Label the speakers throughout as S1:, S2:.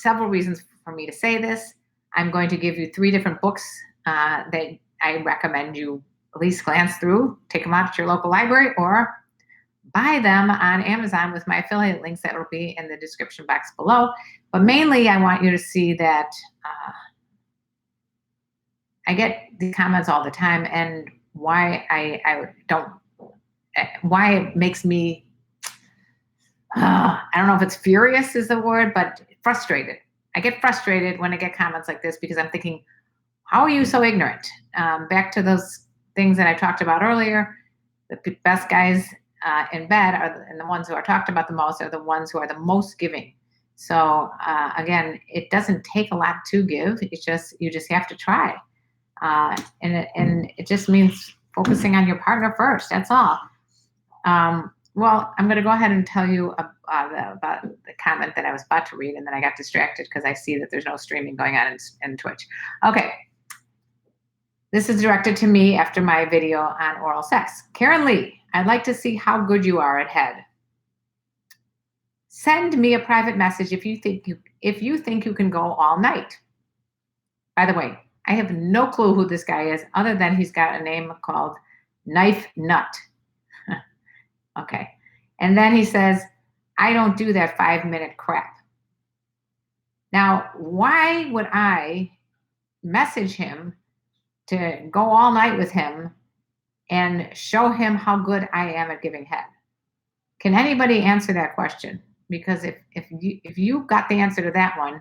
S1: several reasons for me to say this. I'm going to give you 3 different books that I recommend you at least glance through, take them out at your local library, or buy them on Amazon with my affiliate links that will be in the description box below. But mainly, I want you to see that I get the comments all the time, and why why it makes me, I don't know if it's furious is the word, but frustrated. I get frustrated when I get comments like this because I'm thinking, how are you so ignorant? Back to those things that I talked about earlier, the best guys in bed and the ones who are talked about the most are the ones who are the most giving. So again, it doesn't take a lot to give. It's just, you just have to try. And it just means focusing on your partner first. That's all. Well, I'm going to go ahead and tell you about the comment that I was about to read, and then I got distracted because I see that there's no streaming going on in Twitch. Okay. This is directed to me after my video on oral sex. KarenLee, I'd like to see how good you are at head. Send me a private message if you think you can go all night. By the way, I have no clue who this guy is other than he's got a name called Knife Nut. Okay. And then he says, I don't do that 5-minute crap. Now, why would I message him to go all night with him and show him how good I am at giving head? Can anybody answer that question? Because if you got the answer to that one,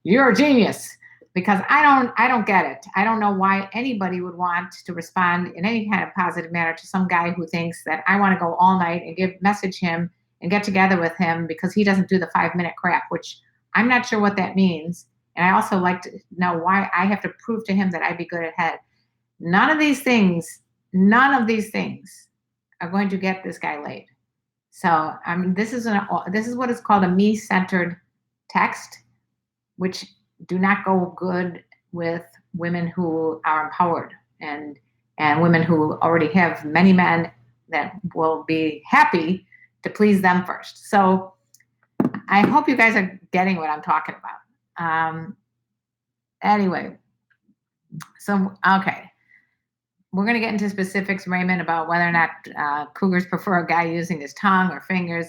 S1: you're a genius. Because I don't get it. I don't know why anybody would want to respond in any kind of positive manner to some guy who thinks that I want to go all night and message him and get together with him because he doesn't do the 5-minute crap, which I'm not sure what that means. And I also like to know why I have to prove to him that I'd be good at head. None of these things are going to get this guy laid. So I mean, this is what is called a me-centered text, which do not go good with women who are empowered and women who already have many men that will be happy to please them first. So I hope you guys are getting what I'm talking about. Anyway, so, okay. We're going to get into specifics, Raymond, about whether or not cougars prefer a guy using his tongue or fingers.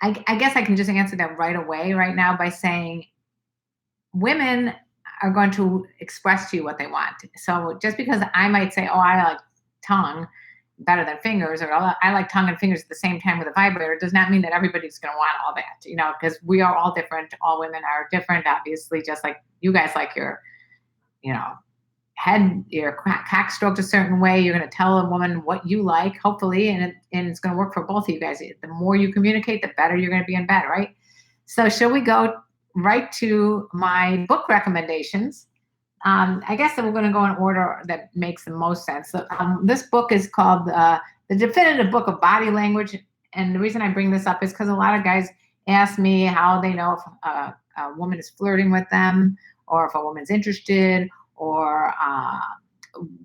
S1: I guess I can just answer that right away right now by saying women are going to express to you what they want. So just because I might say, oh, I like tongue better than fingers, or I like tongue and fingers at the same time with a vibrator, does not mean that everybody's going to want all that, because we are all different. All women are different, obviously, just like you guys like your, head, your cock stroked a certain way. You're going to tell a woman what you like, hopefully, and it's going to work for both of you guys. The more you communicate, the better you're going to be in bed, right? So shall we go right to my book recommendations? I guess that we're going to go in order that makes the most sense. So, this book is called The Definitive Book of Body Language. And the reason I bring this up is because a lot of guys ask me how they know if a woman is flirting with them, or if a woman's interested, or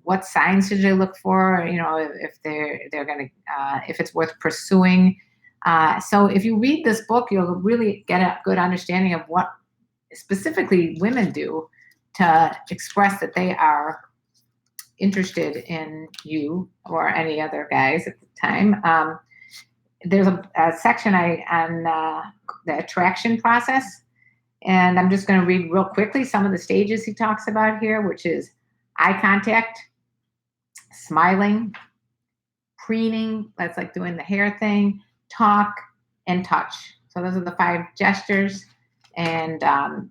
S1: what signs should they look for, if they're going to, if it's worth pursuing. So if you read this book, you'll really get a good understanding of what specifically women do to express that they are interested in you or any other guys at the time. There's a section on the attraction process, and I'm just going to read real quickly some of the stages he talks about here, which is eye contact, smiling, preening, that's like doing the hair thing, talk, and touch. So those are the 5 gestures, and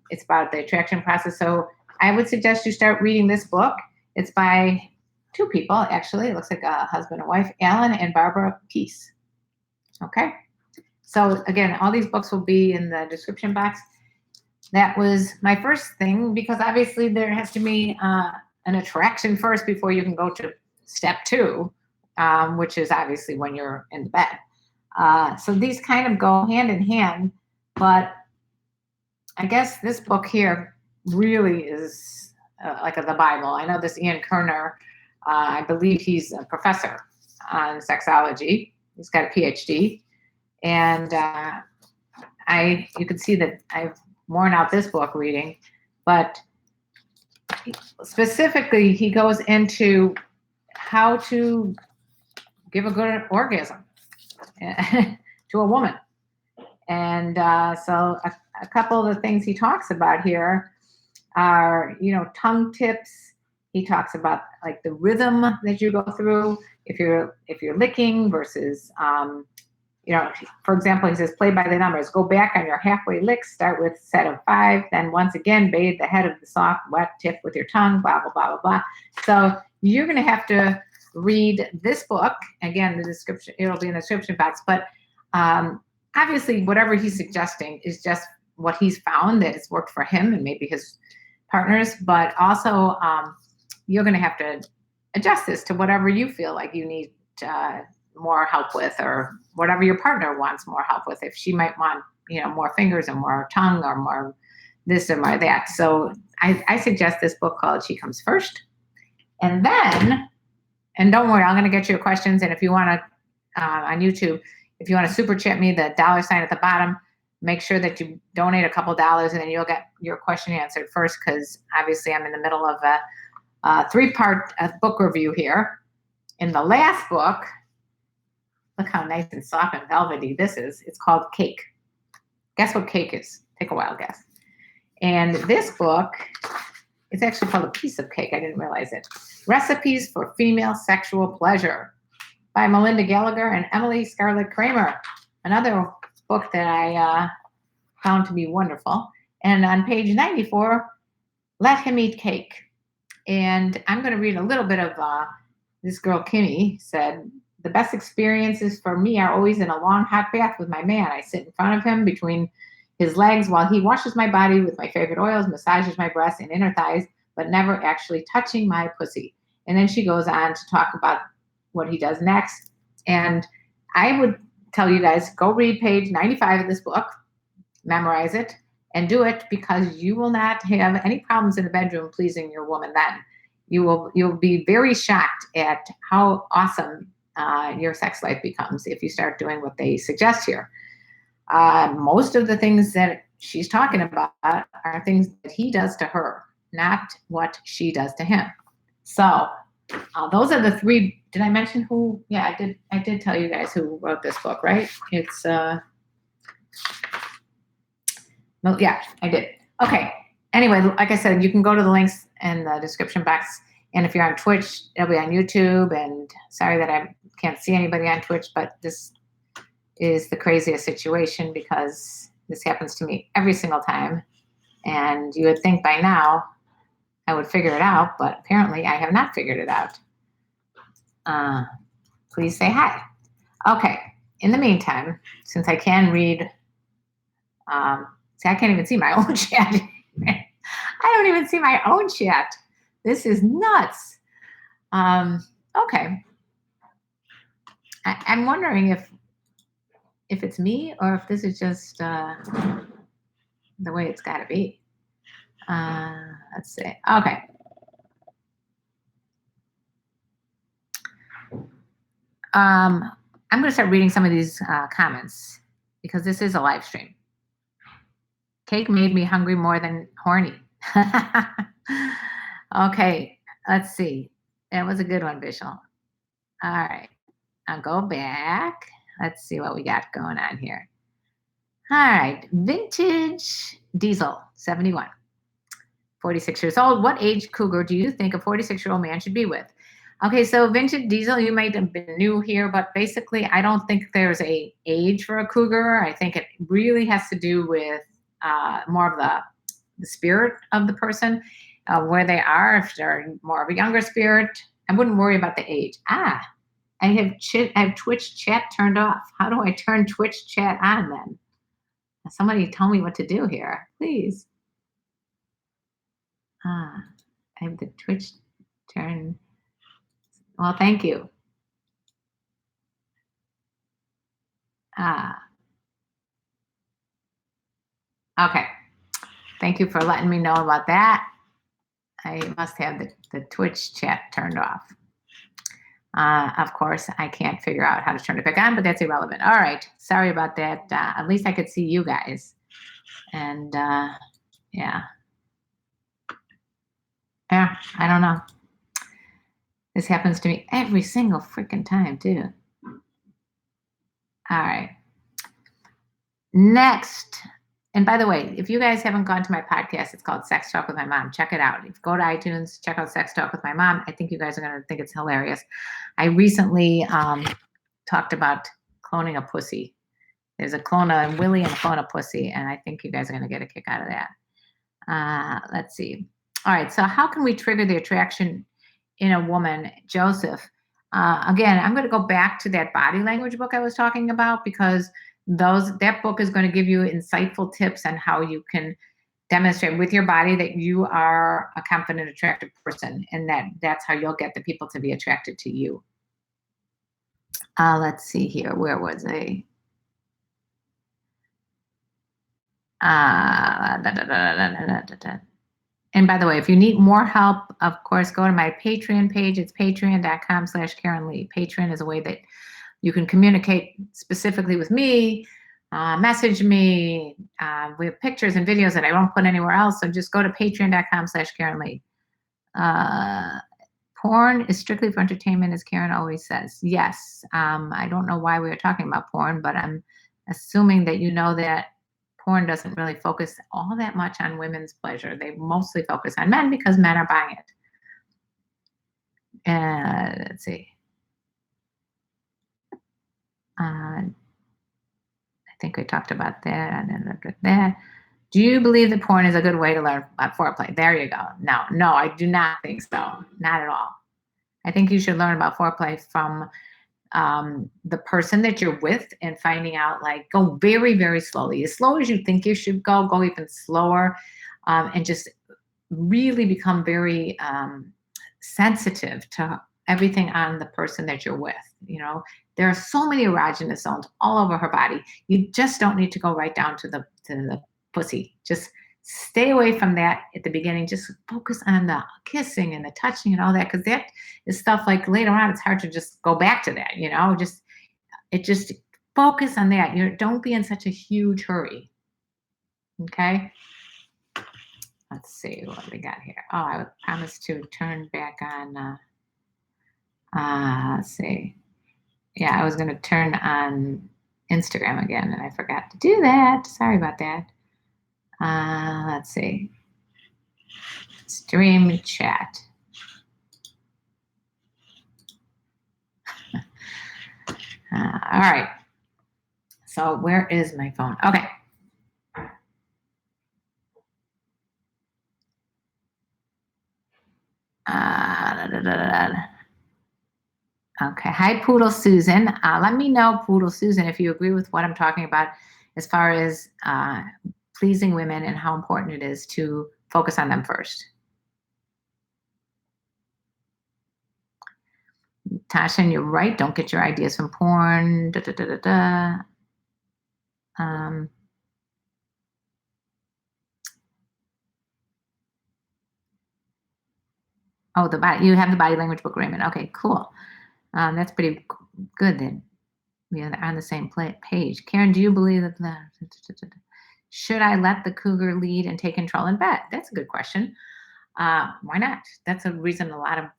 S1: it's about the attraction process. So I would suggest you start reading this book. It's by 2 people, actually. It looks like a husband and wife, Alan and Barbara Peace. Okay. So again, all these books will be in the description box. That was my first thing, because obviously there has to be an attraction first before you can go to step 2, which is obviously when you're in the bed. So these kind of go hand in hand, but I guess this book here really is like the Bible. I know this Ian Kerner, I believe he's a professor on sexology. He's got a PhD. And you can see that I've worn out this book reading, but specifically he goes into how to give a good orgasm to a woman. And so a couple of the things he talks about here are, tongue tips. He talks about like the rhythm that you go through if you're licking versus, for example, he says, play by the numbers. Go back on your halfway licks. Start with set of 5. Then once again, bathe the head of the soft, wet tip with your tongue, blah, blah, blah, blah, blah. So you're going to have to read this book. Again, the description, it'll be in the description box. But obviously, whatever he's suggesting is just what he's found that has worked for him and maybe his partners. But also, you're going to have to adjust this to whatever you feel like you need more help with, or whatever your partner wants more help with. If she might want, more fingers and more tongue or more this or more that. So I suggest this book called She Comes First. And then, and don't worry, I'm going to get your questions. And if you want to, on YouTube, if you want to super chat me, the $ sign at the bottom, make sure that you donate a couple dollars and then you'll get your question answered first, because obviously I'm in the middle of a 3-part book review here. In the last book, look how nice and soft and velvety this is. It's called Cake. Guess what cake is? Take a wild guess. And this book, it's actually called A Piece of Cake. I didn't realize it. Recipes for Female Sexual Pleasure by Melinda Gallagher and Emily Scarlett Kramer. Another book that I found to be wonderful. And on page 94, Let Him Eat Cake. And I'm going to read a little bit of this girl, Kimmy, said, the best experiences for me are always in a long hot bath with my man. I sit in front of him between his legs while he washes my body with my favorite oils, massages my breasts and inner thighs, but never actually touching my pussy. And then she goes on to talk about what he does next. And I would tell you guys, go read page 95 of this book, memorize it, and do it, because you will not have any problems in the bedroom pleasing your woman then. You'll be very shocked at how awesome your sex life becomes if you start doing what they suggest here. Most of the things that she's talking about are things that he does to her, not what she does to him. So those are the 3. Did I mention who? Yeah, I did tell you guys who wrote this book, right? It's no, yeah, I did. Okay. Anyway, like I said, you can go to the links in the description box. And if you're on Twitch, it'll be on YouTube. And sorry that I can't see anybody on Twitch, but this is the craziest situation because this happens to me every single time. And you would think by now I would figure it out, but apparently I have not figured it out. Please say hi. Okay. In the meantime, since I can read, see, I can't even see my own chat. I don't even see my own chat. This is nuts. Okay. I'm wondering if it's me or if this is just the way it's got to be. Let's see. Okay. I'm going to start reading some of these comments because this is a live stream. Cake made me hungry more than horny. Okay, let's see. That was a good one, Vishal. All right, I'll go back. Let's see what we got going on here. All right, Vintage Diesel, 71, 46 years old. What age cougar do you think a 46-year-old man should be with? Okay, so Vintage Diesel, you might have been new here, but basically I don't think there's a age for a cougar. I think it really has to do with more of the spirit of the person, where they are. If they're more of a younger spirit, I wouldn't worry about the age. I have Twitch chat turned off. How do I turn Twitch chat on then? Somebody tell me what to do here, please. I have the Twitch turn. Well, thank you. Okay. Thank you for letting me know about that. I must have the Twitch chat turned off. Of course, I can't figure out how to turn it back on, but that's irrelevant. All right. Sorry about that. At least I could see you guys. And yeah. Yeah, I don't know. This happens to me every single freaking time, too. All right. Next. And by the way, if you guys haven't gone to my podcast, it's called Sex Talk with My Mom. Check it out. If you go to iTunes, check out Sex Talk with My Mom. I think you guys are going to think it's hilarious. I recently talked about cloning a pussy. There's a clone of Willie and a clone of pussy, and I think you guys are going to get a kick out of that. Let's see. All right. So how can we trigger the attraction in a woman, Joseph? Again, I'm going to go back to that body language book I was talking about, because that book is going to give you insightful tips on how you can demonstrate with your body that you are a confident, attractive person, and that's how you'll get the people to be attracted to you. Let's see here. Where was I? And by the way, if you need more help, of course, go to my Patreon page. It's patreon.com/KarenLee. Patreon is a way that you can communicate specifically with me, message me. We have pictures and videos that I won't put anywhere else. So just go to patreon.com/KarenLee. Porn is strictly for entertainment, as Karen always says. Yes. I don't know why we were talking about porn, but I'm assuming that you know that porn doesn't really focus all that much on women's pleasure. They mostly focus on men because men are buying it. Let's see. I think we talked about that. And then look at that. Do you believe that porn is a good way to learn foreplay? There you go. No, I do not think so. Not at all. I think you should learn about foreplay from the person that you're with, and finding out, like, go very, very slowly. As slow as you think you should go even slower, and just really become very sensitive to everything on the person that you're with. You know, there are so many erogenous zones all over her body. You just don't need to go right down to the pussy. Just stay away from that at the beginning. Just focus on the kissing and the touching and all that, because that is stuff, like, later on it's hard to just go back to that, you know. Just focus on that. Don't be in such a huge hurry. Okay. Let's see what we got here. Oh, I promised to turn back on. Let's see. Yeah, I was going to turn on Instagram again, and I forgot to do that. Sorry about that. Let's see. Stream chat. All right. So where is my phone? Okay. Okay. Hi, Poodle Susan. Let me know, Poodle Susan, if you agree with what I'm talking about as far as pleasing women and how important it is to focus on them first. Tasha, and you're right. Don't get your ideas from porn. Oh, you have the body language book, Raymond. Okay, cool. That's pretty good then. We are on the same page. Karen, do you believe that should I let the cougar lead and take control in bed? That's a good question. Why not? That's a reason a lot of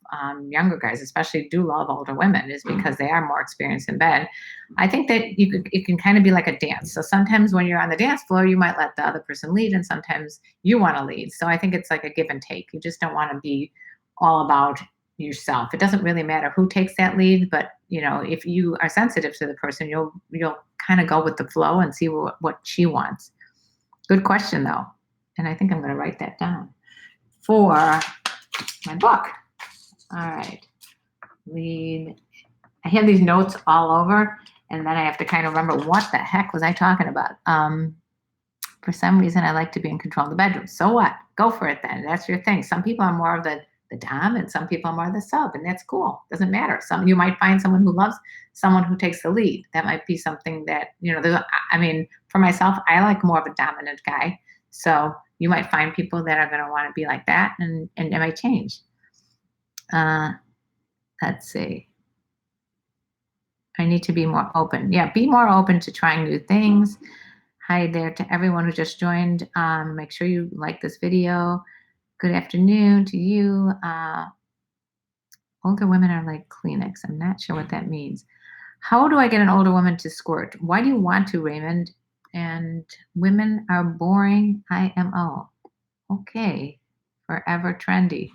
S1: younger guys especially do love older women, is because they are more experienced in bed. I think that it can kind of be like a dance. So sometimes when you're on the dance floor, you might let the other person lead, and sometimes you want to lead. So I think it's like a give and take. You just don't want to be all about yourself. It doesn't really matter who takes that lead, but if you are sensitive to the person, you'll kind of go with the flow and see what she wants. Good question though. And I think I'm going to write that down for my book. All right. I have these notes all over, and then I have to kind of remember what the heck was I talking about. For some reason, I like to be in control of the bedroom. So what? Go for it then. That's your thing. Some people are more of the dom, and some people are more the sub, and that's cool. Doesn't matter. You might find someone who loves someone who takes the lead. That might be something that, for myself, I like more of a dominant guy. So you might find people that are going to want to be like that, and it might change. Let's see. I need to be more open. Yeah, be more open to trying new things. Hi there to everyone who just joined. Make sure you like this video. Good afternoon to you. Older women are like Kleenex. I'm not sure what that means. How do I get an older woman to squirt? Why do you want to, Raymond? And women are boring. IMO. Okay. Forever trendy.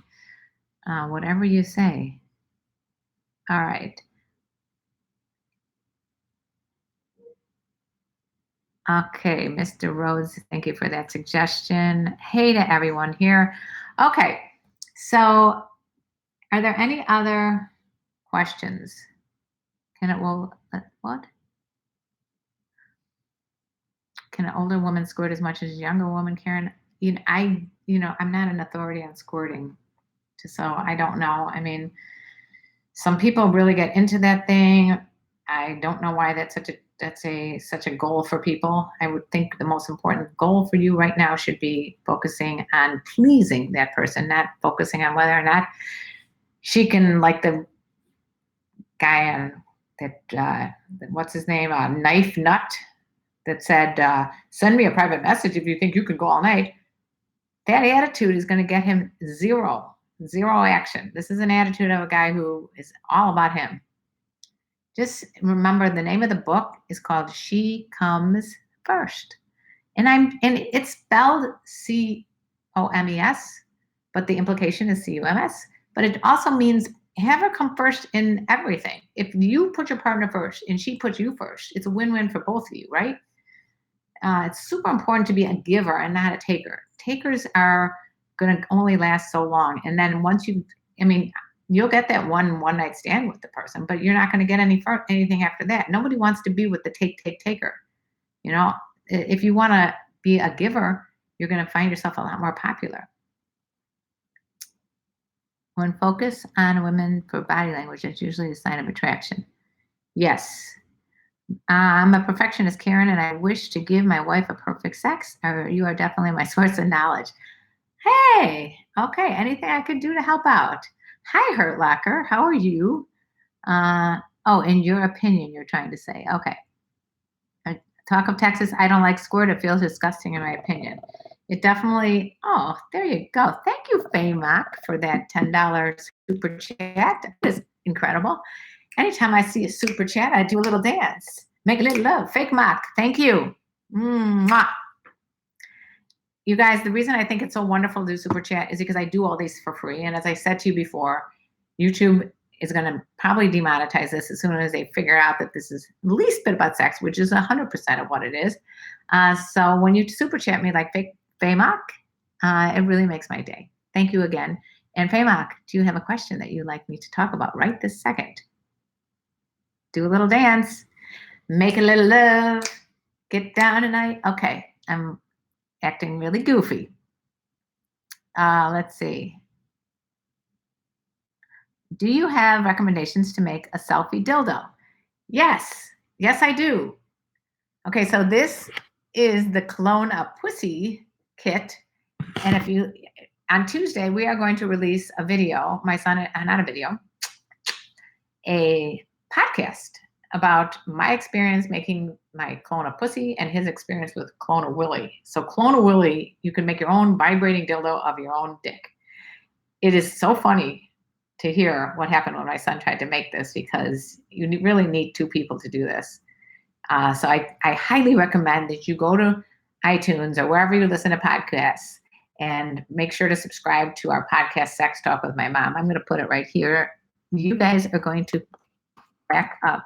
S1: Whatever you say. All right. Okay, Mr. Rhodes, thank you for that suggestion. Hey to everyone here. Okay, so are there any other questions? What? Can an older woman squirt as much as a younger woman, Karen? I'm not an authority on squirting, so I don't know. I mean, some people really get into that thing. I don't know why that's such a goal for people. I would think the most important goal for you right now should be focusing on pleasing that person, not focusing on whether or not she can, like the guy on what's his name, Knife Nut, that said, send me a private message if you think you can go all night. That attitude is going to get him zero action. This is an attitude of a guy who is all about him. Just remember, the name of the book is called She Comes First. And it's spelled COMES, but the implication is CUMS. But it also means have her come first in everything. If you put your partner first and she puts you first, it's a win-win for both of you, right? It's super important to be a giver and not a taker. Takers are going to only last so long. And then once you'll get that one night stand with the person, but you're not going to get anything after that. Nobody wants to be with the taker. If you want to be a giver, you're going to find yourself a lot more popular. When focus on women for body language, it's usually a sign of attraction. Yes. I'm a perfectionist, Karen, and I wish to give my wife a perfect sex. You are definitely my source of knowledge. Hey, okay. Anything I could do to help out? Hi, Hurt Locker. How are you? In your opinion, you're trying to say. Okay. Talk of Texas. I don't like squirt. It feels disgusting in my opinion. It definitely. Oh, there you go. Thank you, Faymock, for that $10 super chat. That is incredible. Anytime I see a super chat, I do a little dance. Make a little love. Fake mock. Thank you. Mwah. You guys, the reason I think it's so wonderful to do super chat is because I do all these for free. And as I said to you before, YouTube is going to probably demonetize this as soon as they figure out that this is the least bit about sex, which is 100% of what it is. So when you super chat me like Faymock, it really makes my day. Thank you again. And Faymock, do you have a question that you'd like me to talk about right this second? Do a little dance, make a little love, get down tonight. Okay, I'm acting really goofy. Let's see. Do you have recommendations to make a selfie dildo? Yes, I do. Okay, so this is the Clone a Pussy kit. And on Tuesday, we are going to release a video, a podcast about my experience making my Clone a Pussy and his experience with Clone a Willy. So Clone a Willy, you can make your own vibrating dildo of your own dick. It is so funny to hear what happened when my son tried to make this, because you really need two people to do this. So I highly recommend that you go to iTunes or wherever you listen to podcasts and make sure to subscribe to our podcast, Sex Talk with My Mom. I'm going to put it right here. You guys are going to back up.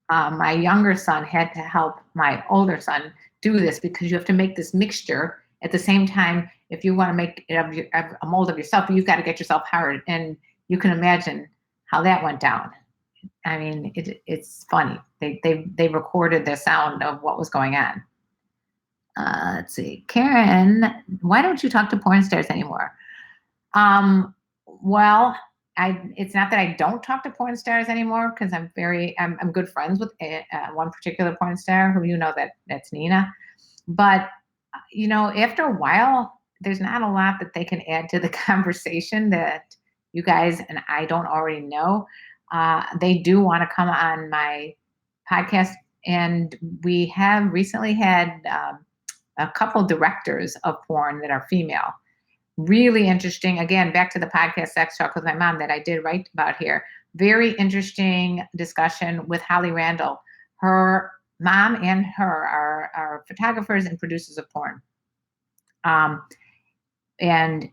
S1: My younger son had to help my older son do this, because you have to make this mixture at the same time. If you want to make a mold of yourself, you've got to get yourself hard. And you can imagine how that went down. I mean, it's funny. They recorded the sound of what was going on. Let's see. Karen, why don't you talk to porn stars anymore? Well, it's not that I don't talk to porn stars anymore, because I'm good friends with one particular porn star who that's Nina. But after a while, there's not a lot that they can add to the conversation that you guys and I don't already know, they do want to come on my podcast. And we have recently had a couple directors of porn that are female. Really interesting. Again, back to the podcast Sex Talk with My Mom that I did write about here. Very interesting discussion with Holly Randall. Her mom and her are photographers and producers of porn. And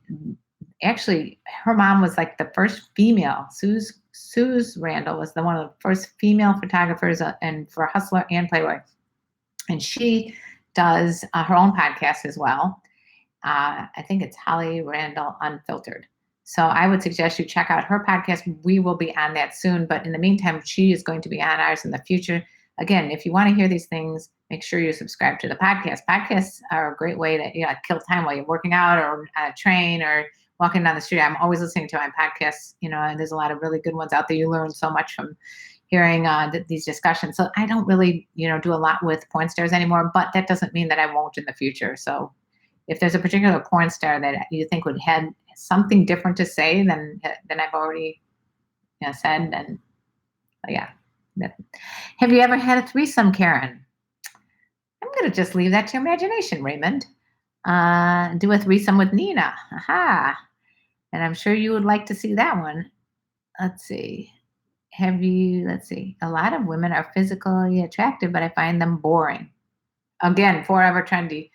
S1: actually, her mom was like the first female. Suze Randall was one of the first female photographers and for Hustler and Playboy. And she does her own podcast as well. I think it's Holly Randall Unfiltered. So I would suggest you check out her podcast. We will be on that soon. But in the meantime, she is going to be on ours in the future. Again, if you want to hear these things, make sure you subscribe to the podcast. Podcasts are a great way to kill time while you're working out or on a train or walking down the street. I'm always listening to my podcasts. And there's a lot of really good ones out there. You learn so much from hearing these discussions. So I don't really, do a lot with porn stars anymore, but that doesn't mean that I won't in the future. So if there's a particular porn star that you think would have something different to say than I've already said, then yeah. Have you ever had a threesome, Karen? I'm going to just leave that to your imagination, Raymond. Do a threesome with Nina. Aha. And I'm sure you would like to see that one. Let's see. Let's see. A lot of women are physically attractive, but I find them boring. Again, forever trendy.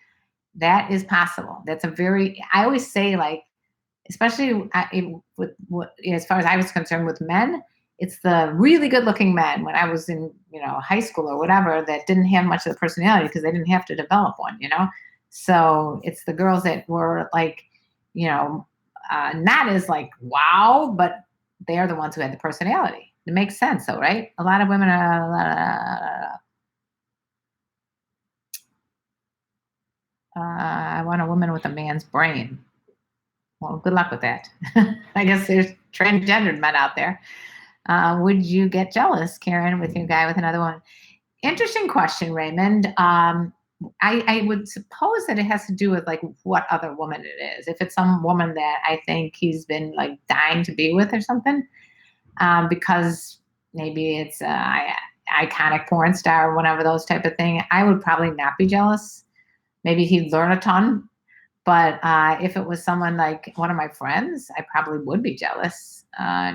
S1: That is possible. That's I always say, like, especially as far as I was concerned with men, it's the really good looking men when I was in, high school or whatever that didn't have much of the personality because they didn't have to develop one, So it's the girls that were like, not as like, wow, but they are the ones who had the personality. It makes sense though, right? A lot of women are, I want a woman with a man's brain. Well, good luck with that. I guess there's transgendered men out there. Would you get jealous, Karen, with your guy with another one? Interesting question, Raymond. I would suppose that it has to do with like what other woman it is. If it's some woman that I think he's been like dying to be with or something, because maybe it's iconic porn star or whatever, those type of thing, I would probably not be jealous. Maybe he'd learn a ton. But if it was someone like one of my friends, I probably would be jealous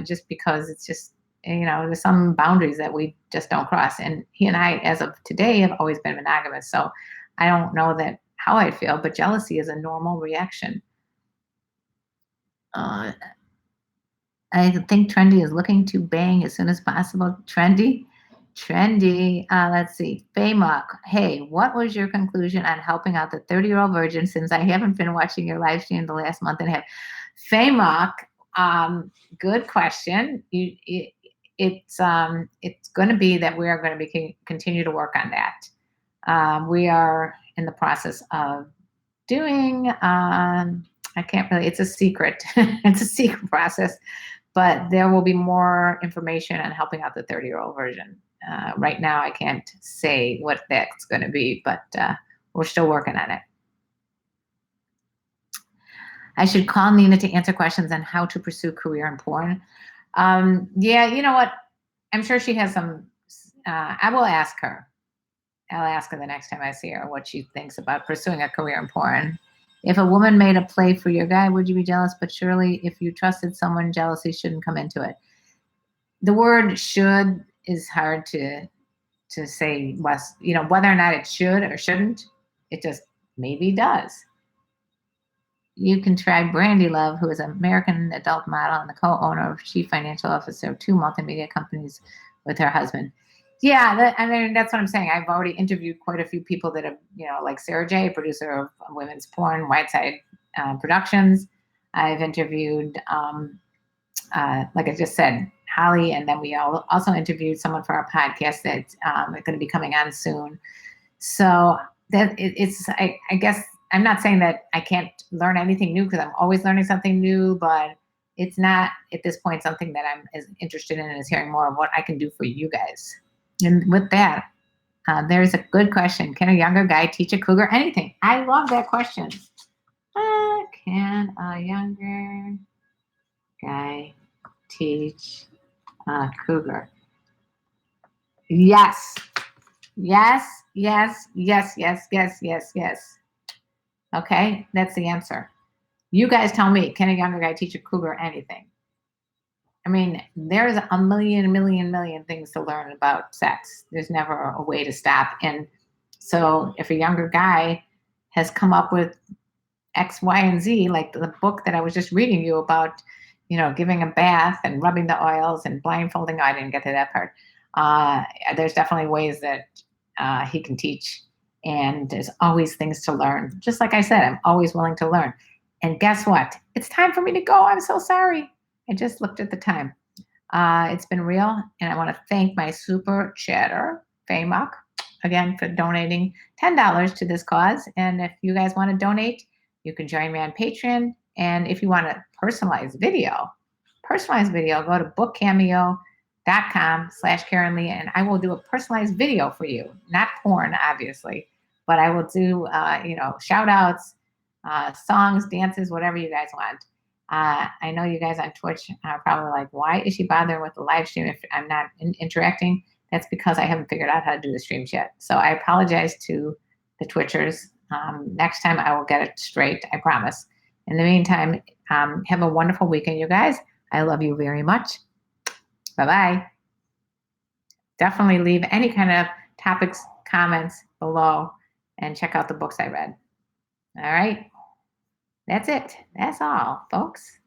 S1: just because it's just, there's some boundaries that we just don't cross. And he and I, as of today, have alwaes been monogamous. So I don't know how I'd feel, but jealousy is a normal reaction. I think trendy is looking to bang as soon as possible. Trendy. Let's see. Faymok. Hey, what was your conclusion on helping out the 30-year-old virgin since I haven't been watching your live stream the last month and a half? Faymok, good question. It's going to be that we are going to continue to work on that. We are in the process of doing, I can't really, it's a secret. It's a secret process, but there will be more information on helping out the 30-year-old virgin. Right now, I can't say what that's going to be, but we're still working on it. I should call Nina to answer questions on how to pursue career in porn. Yeah, you know what? I'm sure she has some. I will ask her. I'll ask her the next time I see her what she thinks about pursuing a career in porn. If a woman made a play for your guy, would you be jealous? But surely if you trusted someone, jealousy shouldn't come into it. The word should is hard to say, whether or not it should or shouldn't. It just maybe does. You can try Brandy Love, who is an American adult model and the co-owner of chief financial officer of 2 multimedia companies with her husband. Yeah, that's what I'm saying. I've already interviewed quite a few people that have, like Sarah J., producer of women's porn, Whiteside Productions. I've interviewed, like I just said, Holly, and then we also interviewed someone for our podcast that's going to be coming on soon. So that I guess I'm not saying that I can't learn anything new because I'm always learning something new, but it's not at this point something that I'm as interested in as hearing more of what I can do for you guys. And with that, there's a good question. Can a younger guy teach a cougar anything? I love that question. Can a younger guy teach Cougar? Yes. Yes, yes, yes, yes, yes, yes, yes. Okay, that's the answer. You guys tell me, can a younger guy teach a cougar anything? I mean, there's a million things to learn about sex. There's never a way to stop. And so if a younger guy has come up with X, Y, and Z, like the book that I was just reading you about, giving a bath and rubbing the oils and blindfolding. I didn't get to that part. There's definitely ways that he can teach, and there's always things to learn. Just like I said, I'm always willing to learn. And guess what? It's time for me to go. I'm so sorry. I just looked at the time. It's been real, and I want to thank my super chatter, Faymuk, again for donating $10 to this cause. And if you guys want to donate, you can join me on Patreon. And if you want a personalized video, go to bookcameo.com/KarenLee, and I will do a personalized video for you. Not porn, obviously, but I will do, shout outs, songs, dances, whatever you guys want. I know you guys on Twitch are probably like, why is she bothering with the live stream if I'm not interacting? That's because I haven't figured out how to do the streams yet. So I apologize to the Twitchers. Next time I will get it straight, I promise. In the meantime, have a wonderful weekend, you guys. I love you very much. Bye-bye. Definitely leave any kind of topics, comments below, and check out the books I read. All right. That's it. That's all, folks.